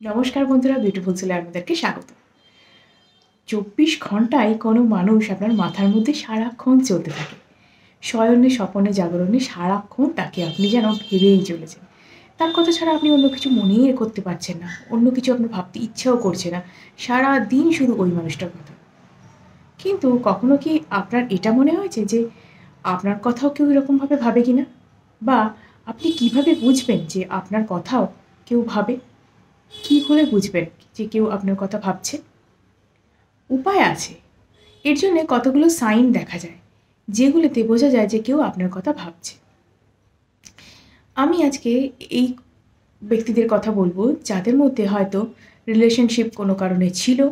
নমস্কার বন্ধুরা, বিউটিফুল সোলে আপনাদেরকে স্বাগত। ২৪ ঘন্টায় কোনো মানুষ আপনার মাথার মধ্যে সারাক্ষণ চলতে থাকে। শয়নে, স্বপনে, জাগরণে সারাক্ষণ তাকে আপনি যেন ভেবেই চলেছেন। তার কথা ছাড়া আপনি অন্য কিছু মনেই করতে পারছেন না। অন্য কিছু আপনার ভাবতে ইচ্ছাও করছে না। সারাদিন শুধু ওই মানুষটার কথা। কিন্তু কখনো কি আপনার এটা মনে হয়েছে যে আপনার কথাও কেউ এরকমভাবে ভাবে কিনা? বা আপনি কিভাবে বুঝবেন যে আপনার কথাও কেউ ভাবে? কি করে বুঝবেন যে কেউ আপনার কথা ভাবছে? উপায় আছে। এর জন্যে কতগুলো সাইন দেখা যায়, যেগুলোতে বোঝা যায় যে কেউ আপনার কথা ভাবছে। আমি আজকে এই ব্যক্তিদের কথা বলবো, যাদের মধ্যে হয়তো রিলেশনশিপ কোনো কারণে ছিল,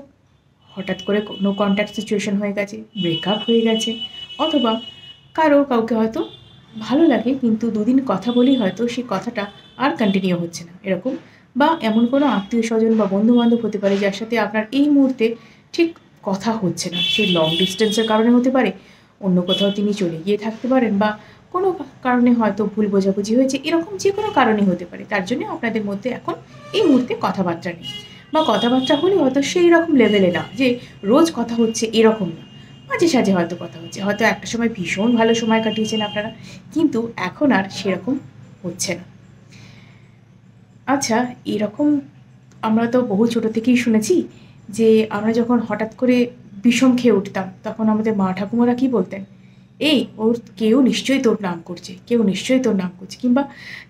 হঠাৎ করে নো কনট্যাক্ট সিচুয়েশন হয়ে গেছে, ব্রেকআপ হয়ে গেছে, অথবা কাউকে হয়তো ভালো লাগে কিন্তু দুদিন কথা বলেই হয়তো সেই কথাটা আর কন্টিনিউ হচ্ছে না, এরকম। বা এমন কোনো আত্মীয়-স্বজন বা বন্ধু-বান্ধব হতে পারে, যার সাথে আপনার এই মুহূর্তে ঠিক কথা হচ্ছে না। সে লং ডিস্টেন্সের কারণে হতে পারে, অন্য কোথাও তিনি চলে গিয়ে থাকতে পারেন, বা কোনো কারণে হয়তো ভুল বোঝাবুঝি হয়েছে, এরকম যে কোনো কারণেই হতে পারে। তার জন্য আপনাদের মধ্যে এখন এই মুহূর্তে কথাবার্তা নেই, বা কথাবার্তা হলে হয়তো সেই রকম লেভেলে না যে রোজ কথা হচ্ছে, এরকম না। মাঝে সাঝে হয়তো কথা হচ্ছে। হয়তো একটা সময় ভীষণ ভালো সময় কাটিয়েছেন আপনারা, কিন্তু এখন আর সেরকম হচ্ছে না। আচ্ছা, এরকম আমরা তো বহু ছোটো থেকেই শুনেছি যে আমরা যখন হঠাৎ করে বিষম খেয়ে উঠতাম, তখন আমাদের মা ঠাকুমারা কী বলতেন? "এই ওর কেউ নিশ্চয়ই তোর নাম করছে, কেউ নিশ্চয়ই তোর নাম করছে।" কিংবা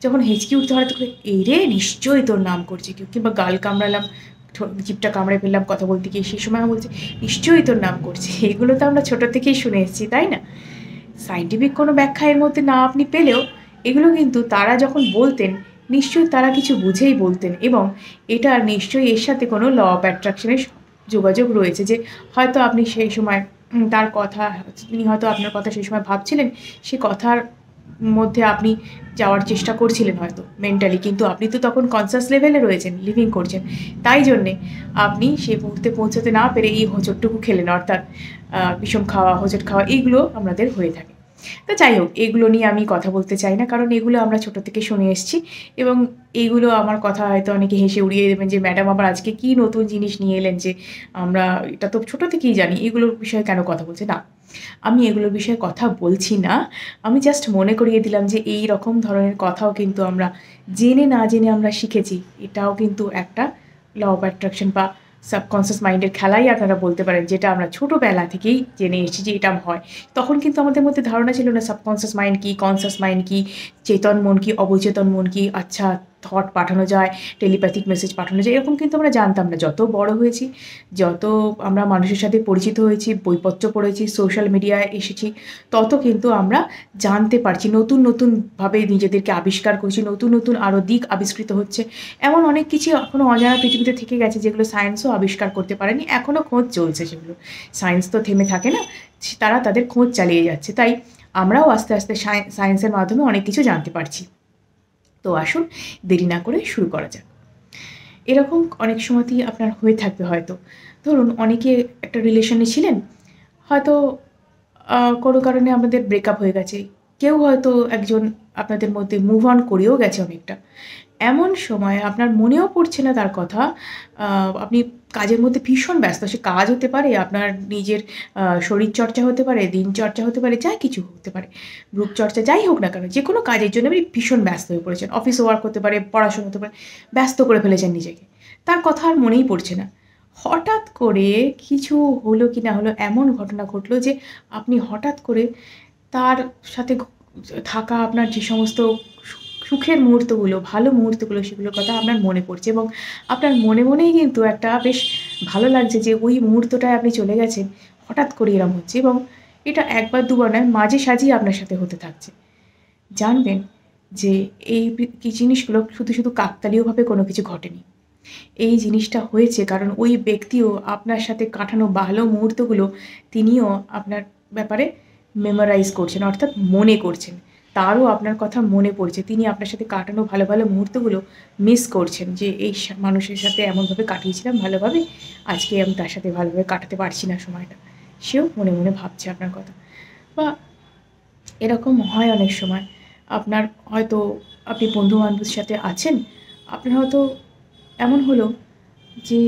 যখন হেঁচকি উঠতে হঠাৎ করে, "এই রে নিশ্চয়ই তোর নাম করছে কেউ।" কিংবা গাল কামড়ালাম, জিভটা কামড়ে ফেললাম কথা বলতে গিয়ে, সেই সময় বলছে, "নিশ্চয়ই তোর নাম করছে।" এগুলো তো আমরা ছোটো থেকেই শুনে এসেছি, তাই না? সায়েন্টিফিক কোনো ব্যাখ্যা এর মধ্যে না আপনি পেলেও, এগুলো কিন্তু তারা যখন বলতেন, নিশ্চয়ই তারা কিছু বুঝেই বলতেন, এবং এটা নিশ্চয়ই এর সাথে কোনো ল অফ অ্যাট্রাকশনের যোগাযোগ রয়েছে, যে হয়তো আপনি সেই সময় তার কথা, তিনি হয়তো আপনার কথা সেই সময় ভাবছিলেন, সে কথার মধ্যে আপনি যাওয়ার চেষ্টা করছিলেন হয়তো মেন্টালি, কিন্তু আপনি তো তখন কনশাস লেভেলে রয়েছেন, লিভিং করছেন। তাই জন্যে আপনি সেই মুহূর্তে পৌঁছাতে না পেরে এই হোঁচটটুকু খেলেন, অর্থাৎ বিষম খাওয়া, হোঁচট খাওয়া, এইগুলো আমাদের হয়ে থাকে। তো যাই হোক, এগুলো নিয়ে আমি কথা বলতে চাই না, কারণ এগুলো আমরা ছোটো থেকে শুনে এসেছি, এবং এইগুলো আমার কথা হয়তো অনেকে হেসে উড়িয়ে দেবেন যে, "ম্যাডাম আবার আজকে কী নতুন জিনিস নিয়ে এলেন যে আমরা এটা তো ছোটো থেকেই জানি, এগুলোর বিষয়ে কেন কথা বলছে?" না, আমি এগুলোর বিষয়ে কথা বলছি না। আমি জাস্ট মনে করিয়ে দিলাম যে এই রকম ধরনের কথাও কিন্তু আমরা জেনে না জেনে আমরা শিখেছি। এটাও কিন্তু একটা ল অফ অ্যাট্রাকশন বা সাবকনশিয়াস মাইন্ডের খেলাই আপনারা বলতে পারেন, যেটা আমরা ছোটোবেলা থেকেই জেনে এসেছি যে এটা হয়। তখন কিন্তু আমাদের মধ্যে ধারণা ছিল না সাবকনশিয়াস মাইন্ড কী, কনশিয়াস মাইন্ড কী, চেতন মন কী, অবচেতন মন কী, আচ্ছা থট পাঠানো যায়, টেলিপ্যাথিক মেসেজ পাঠানো যায়, এরকম কিন্তু আমরা জানতাম না। যত বড় হয়েছি, যত আমরা মানুষের সাথে পরিচিত হয়েছি, বইপত্র পড়েছি, সোশ্যাল মিডিয়ায় এসেছি, তত কিন্তু আমরা জানতে পারছি। নতুন, নতুনভাবে নিজেদেরকে আবিষ্কার করছি, নতুন, নতুন আরও দিক আবিষ্কৃত হচ্ছে। এমন অনেক কিছু এখনো অজানা পৃথিবীতে থেকে গেছে, যেগুলো সায়েন্সও আবিষ্কার করতে পারেনি। এখনো খোঁজ চলছে সেগুলো। সায়েন্স তো থেমে থাকে না। তারা তাদের খোঁজ চালিয়ে যাচ্ছে। তাই আমরাও আস্তে, আস্তে সায়েন্সের মাধ্যমে অনেক কিছু জানতে পারছি। তো আসুন দেরি না করে শুরু করা যাক। এরকম অনেক সময়তেই আপনার হয়ে থাকবে হয়তো। ধরুন অনেকে একটা রিলেশনে ছিলেন, হয়তো কোনো কারণে আমাদের ব্রেকআপ হয়ে গেছে। কেউ হয়তো একজন আপনাদের মধ্যে মুভ অন করেও গেছে অনেকটা। এমন সময় আপনার মনেও পড়ছে না তার কথা। আ আপনি কাজের মধ্যে ভীষণ ব্যস্ত। সে কাজ হতে পারে, আপনার নিজের শরীরচর্চা হতে পারে, দিনচর্চা হতে পারে, যা কিছু হতে পারে। রূপচর্চা যাই হোক না কেন, যেকোনো কাজের জন্য আপনি ভীষণ ব্যস্ত হয়ে পড়েছেন। অফিস ওয়ার্ক হতে পারে, পড়াশোনা হতে পারে, ব্যস্ত করে ফেলেছেন নিজেকে। তার কথা আর মনেই পড়ছে না। হঠাৎ করে কিছু হলো কি না হলো, এমন ঘটনা ঘটলো যে আপনি হঠাৎ করে তার সাথে থাকা আপনার যে সমস্ত সুখের মুহূর্তগুলো, ভালো মুহূর্তগুলো, সেগুলোর কথা আপনার মনে পড়ছে, এবং আপনার মনে, মনেই কিন্তু একটা বেশ ভালো লাগছে যে ওই মুহূর্তটায় আপনি চলে গেছেন। হঠাৎ করে এরম হচ্ছে, এবং এটা একবার দুবার নয়, মাঝে সাঝেই আপনার সাথে হতে থাকছে। জানবেন যে এই জিনিসগুলো শুধু, শুধু কাকতালীয়ভাবে কোনো কিছু ঘটেনি। এই জিনিসটা হয়েছে কারণ ওই ব্যক্তিও আপনার সাথে কাটানো ভালো মুহূর্তগুলো তিনিও আপনার ব্যাপারে মেমোরাইজ করছেন, অর্থাৎ মনে করছেন। তারও আপনার কথা মনে পড়ছে। তিনি আপনার সাথে কাটানো ভালো, ভালো মুহূর্তগুলো মিস করছেন, যে এই মানুষের সাথে এমনভাবে কাটিয়েছিলাম ভালোভাবে, আজকে আমি তার সাথে ভালোভাবে কাটাতে পারছি না সময়টা। সেও মনে, মনে ভাবছে আপনার কথা। বা এরকম হয় অনেক সময়, আপনি বন্ধু-বান্ধবের সাথে আছেন, আপনার হয়তো এমন হলো যে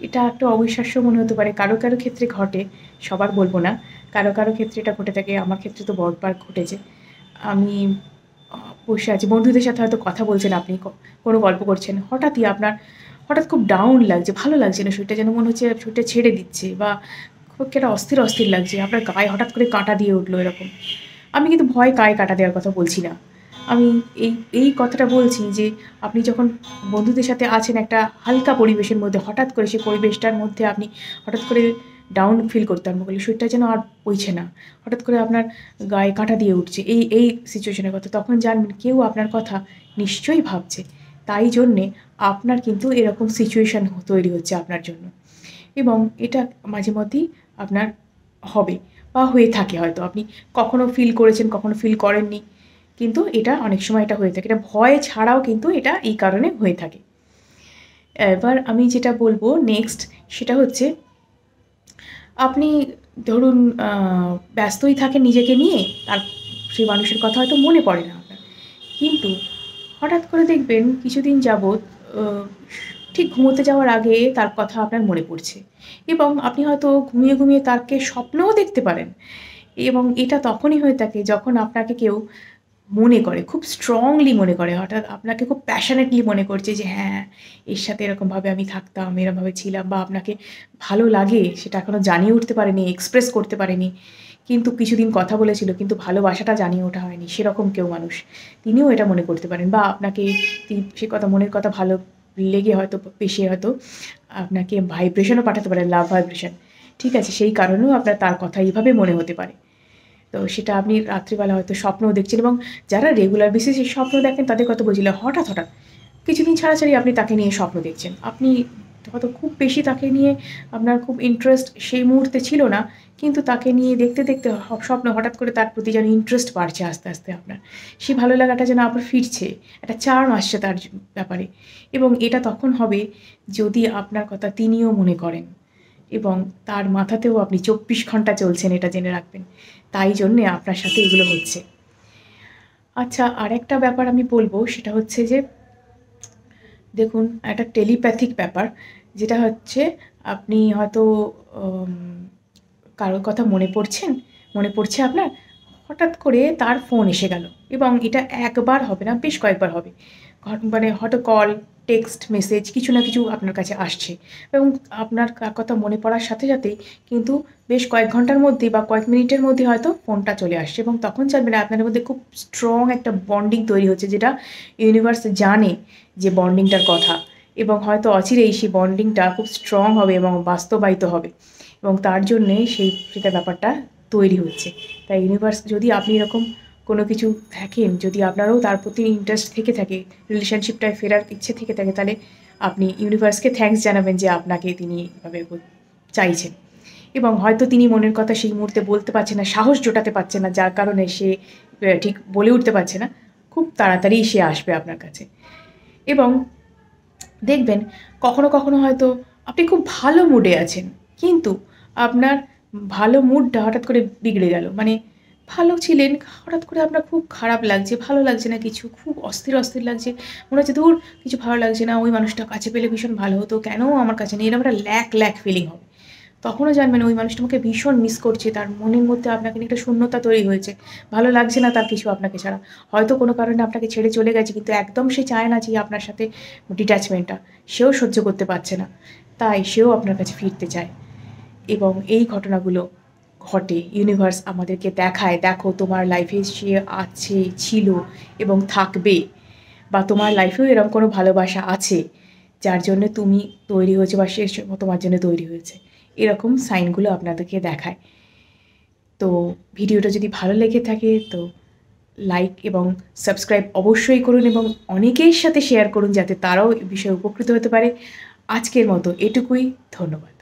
এটা একটা অবিশ্বাস্য মনে হতে পারে। কারো, কারো ক্ষেত্রে ঘটে, সবার বলব না। কারো, কারো ক্ষেত্রে এটা ঘটে থাকে। আমার ক্ষেত্রে তো বহুবার ঘটেছে। আমি আ বসে আছি, বন্ধুদের সাথে হয়তো কথা বলছেন আপনি, কোনো গল্প করছেন। হঠাৎ খুব ডাউন লাগছে, ভালো লাগছে না শরীরটা, যেন মনে হচ্ছে শরীরটা ছেড়ে দিচ্ছে বা খুব একটা অস্থির, অস্থির লাগছে। আপনার গায়ে হঠাৎ করে কাঁটা দিয়ে উঠলো এরকম। আমি কিন্তু ভয়ে গায়ে কাঁটা দেওয়ার কথা বলছি না। আমি এই এই কথাটা বলছি যে আপনি যখন বন্ধুদের সাথে আছেন একটা হালকা পরিবেশের মধ্যে, হঠাৎ করে সেই পরিবেশটার মধ্যে আপনি হঠাৎ করে ডাউন ফিল করতে আরম্ভ করলে, শরীরটা যেন আর বইছে না। হঠাৎ করে আপনার গায়ে কাঁটা দিয়ে উঠছে। এই সিচুয়েশনের কথা। তখন জানবেন কেউ আপনার কথা নিশ্চয়ই ভাবছে। তাই জন্যে আপনার কিন্তু এরকম সিচুয়েশন তৈরি হচ্ছে আপনার জন্য। এবং এটা মাঝে মধ্যেই আপনার হবে বা হয়ে থাকে হয়তো। আপনি কখনো ফিল করেছেন, কখনো ফিল করেননি। কিন্তু এটা অনেক সময় এটা হয়ে থাকে। এটা ভয় ছাড়াও কিন্তু এটা এই কারণে হয়ে থাকে। এবার আমি যেটা বলব নেক্সট সেটা হচ্ছে আপনি ধরুন ব্যস্তই থাকেন নিজেকে নিয়ে, আর সেই মানুষের কথা হয়তো মনে পড়ে না আপনার। কিন্তু হঠাৎ করে দেখবেন কিছুদিন যাবৎ অ ঠিক ঘুমোতে যাওয়ার আগে তার কথা আপনার মনে পড়ছে এবং আপনি হয়তো ঘুমিয়ে, ঘুমিয়ে তাকে স্বপ্নও দেখতে পারেন এবং এটা তখনই হয়ে থাকে যখন আপনাকে কেউ মনে করে, খুব স্ট্রংলি মনে করে। হঠাৎ আপনাকে খুব প্যাশনেটলি মনে করছে যে হ্যাঁ, এর সাথে এরকমভাবে আমি থাকতাম, এরমভাবে ছিলাম বা আপনাকে ভালো লাগে সেটা এখনো জানিয়ে উঠতে পারেনি, এক্সপ্রেস করতে পারেনি। কিন্তু কিছুদিন কথা বলেছিল কিন্তু ভালোবাসাটা জানিয়ে ওঠা হয়নি। সেরকম কেউ মানুষ। তিনিও এটা মনে করতে পারেন বা আপনাকে সে কথা মনের কথা ভালো লেগে হয়তো সে হয়তো আপনাকে ভাইব্রেশনও পাঠাতে পারেন, লাভ ভাইব্রেশন। ঠিক আছে? সেই কারণেও আপনার তার কথা এইভাবে মনে হতে পারে। তো সেটা আপনি রাত্রিবেলা হয়তো স্বপ্নও দেখছেন এবং যারা রেগুলার বেসিসে স্বপ্ন দেখেন তাদের কথা বলছি না। হঠাৎ কিছুদিন ছাড়া আপনি তাকে নিয়ে স্বপ্ন দেখছেন। আপনি হয়তো খুব বেশি তাকে নিয়ে আপনার খুব ইন্টারেস্ট সেই মুহূর্তে ছিল না। কিন্তু তাকে নিয়ে দেখতে স্বপ্ন হঠাৎ করে তার প্রতি যেন ইন্টারেস্ট বাড়ছে আস্তে আপনার। সেই ভালো লাগাটা যেন আবার ফিরছে। একটা চার্ম আসছে তার ব্যাপারে এবং এটা তখন হবে যদি আপনার কথা তিনিও মনে করেন। এবং তার মাথাতেও আপনি ২৪ ঘন্টা চলছেন এটা জেনে রাখবেন। তাই জন্যে আপনার সাথে এগুলো হচ্ছে। আচ্ছা, আরেকটা ব্যাপার আমি বলব সেটা হচ্ছে যে দেখুন একটা টেলিপ্যাথিক ব্যাপার যেটা হচ্ছে আপনি হয়তো উম কারোর কথা মনে পড়ছে আপনার, হঠাৎ করে তার ফোন এসে গেল এবং এটা একবার হবে না, বেশ কয়েকবার হবে। মানে হয়তো কল, টেক্সট, মেসেজ কিছু না কিছু আপনার কাছে আসছে এবং আপনার কথা মনে পড়ার সাথেই কিন্তু বেশ কয়েক ঘন্টার মধ্যেই বা কয়েক মিনিটের মধ্যে হয়তো ফোনটা চলে আসছে এবং তখন জানবেন আপনাদের মধ্যে খুব স্ট্রং একটা বন্ডিং তৈরি হচ্ছে যেটা ইউনিভার্স জানে যে বন্ডিংটার কথা এবং হয়তো অচিরেই সেই বন্ডিংটা খুব স্ট্রং হবে এবং বাস্তবায়িত হবে এবং তার জন্যে সেটা ব্যাপারটা তৈরি হচ্ছে। তাই ইউনিভার্স যদি আপনি এরকম কোনো কিছু থাকেন, যদি আপনারও তার প্রতি ইন্টারেস্ট থেকে থাকে, রিলেশনশিপটায় ফেরার ইচ্ছে থেকে থাকে, তাহলে আপনি ইউনিভার্সকে থ্যাঙ্কস জানাবেন যে আপনাকে তিনি এভাবে চাইছেন এবং হয়তো তিনি মনের কথা সেই মুহূর্তে বলতে পারছেন না, সাহস জোটাতে পারছেন না, যার কারণে সে ঠিক বলে উঠতে পারছে না। খুব তাড়াতাড়িই সে আসবে আপনার কাছে এবং দেখবেন কখনো হয়তো আপনি খুব ভালো মুডে আছেন। কিন্তু আপনার ভালো মুডটা হঠাৎ করে বিগড়ে গেল। মানে ভালো ছিলেন, হঠাৎ করে আপনার খুব খারাপ লাগছে, ভালো লাগছে না কিছু, খুব অস্থির লাগছে। মনে হচ্ছে ধুর কিছু ভালো লাগছে না, ওই মানুষটা কাছে পেলে ভীষণ ভালো হতো, কেন আমার কাছে নেই? এরকম একটা ল্যাক ফিলিং হবে। তখনও জানবেন ওই মানুষটা আমাকে ভীষণ মিস করছে। তার মনের মধ্যে আপনাকে নিয়ে একটা শূন্যতা তৈরি হয়েছে। ভালো লাগছে না তার কিছু আপনাকে ছাড়া। হয়তো কোনো কারণে আপনাকে ছেড়ে চলে গেছে কিন্তু একদম সে চায় না যে আপনার সাথে ডিট্যাচমেন্টটা। সেও সহ্য করতে পারছে না। তাই সেও আপনার কাছে ফিরতে চায়। এবং এই ঘটনাগুলো ঘটে। ইউনিভার্স আমাদেরকে দেখায়, দেখো তোমার লাইফে সে আছে, ছিল এবং থাকবে বা তোমার লাইফেও এরকম কোনো ভালোবাসা আছে, যার জন্য তুমি তৈরি হয়েছো বা সে তোমার জন্য তৈরি হয়েছে। এরকম সাইনগুলো আপনাদেরকে দেখায়। তো ভিডিওটা যদি ভালো লেগে থাকে তো লাইক এবং সাবস্ক্রাইব অবশ্যই করুন এবং অনেকের সাথে শেয়ার করুন যাতে তারাও এ বিষয়ে উপকৃত হতে পারে। আজকের মতো এটুকুই। ধন্যবাদ।